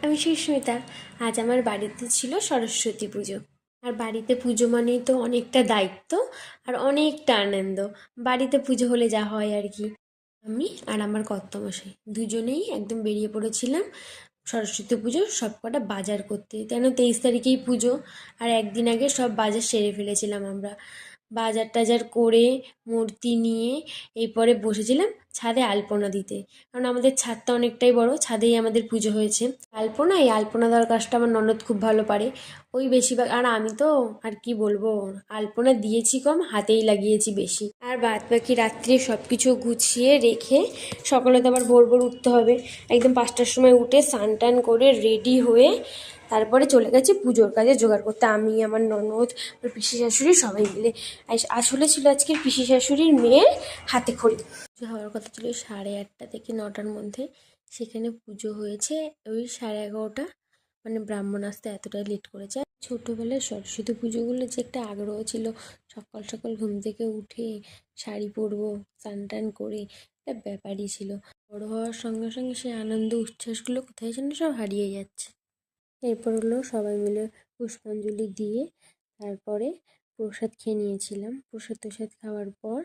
আমি সুস্মিতা। আজ আমার বাড়িতে ছিল সরস্বতী পুজো। আর বাড়িতে পুজো মানেই তো অনেকটা দায়িত্ব আর অনেকটা আনন্দ। বাড়িতে পুজো হলে যা হয় আর কি। আমি আর আমার কর্তামশাই দুজনেই একদম বেরিয়ে পড়েছিলাম সরস্বতী পুজোর সব কটা বাজার করতে। কেন 23 তারিখেই পুজো, আর একদিন আগে সব বাজার সেরে ফেলেছিলাম আমরা। বাজার টাজার করে মূর্তি নিয়ে এরপরে বসেছিলাম ছাদে আলপনা দিতে। কারণ আমাদের ছাদটা অনেকটাই বড়, ছাদেই আমাদের পুজো হয়েছে। এই আলপনা দেওয়ার কাজটা আমার ননদ খুব ভালো পারে। ওই বেশিরভাগ, আর আমি তো আর কি বলবো, আলপনা দিয়েছি কম, হাতেই লাগিয়েছি বেশি। আর বাদ বাকি রাত্রে সব কিছু গুছিয়ে রেখে সকালে তো আবার ভোর ভোর উঠতে হবে। একদম 5টার সময় উঠে স্নান টান করে রেডি হয়ে তারপরে চলে গেছি পুজোর কাজে জোগাড় করতে। আমি, আমার ননদ, আমার পিসি শাশুড়ি সবাই মিলে। আসলে ছিল আজকের পিসি শাশুড়ির মেয়ের হাতে খড়ি। পুজো হওয়ার কথা ছিল 8:30 থেকে 9টার মধ্যে। সেখানে পুজো হয়েছে ওই 11:30। মানে ব্রাহ্মণ আসতে এতটাই লেট করেছে। ছোটোবেলায় সরস্বতী পুজোগুলো যে একটা আগ্রহ ছিল, সকাল সকাল ঘুম থেকে উঠে শাড়ি পরবো, স্নান টান করে, একটা ব্যাপারই ছিল। বড় হওয়ার সঙ্গে সঙ্গে সেই আনন্দ উচ্ছ্বাসগুলো কোথায় যেন সব হারিয়ে যাচ্ছে। এরপর হলো সবাই মিলে পুষ্পাঞ্জলি দিয়ে তারপরে প্রসাদ খেয়ে নিয়েছিলাম। প্রসাদ খাওয়ার পর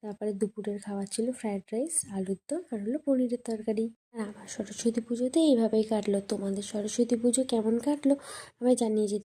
তারপরে দুপুরের খাবার ছিল ফ্রায়েড রাইস, আলুর দম আর হলো পনিরের তরকারি। আর আমার সরস্বতী পুজোতে এইভাবেই কাটলো। তোমাদের সরস্বতী পুজো কেমন কাটলো আমায় জানিয়ে যেতে।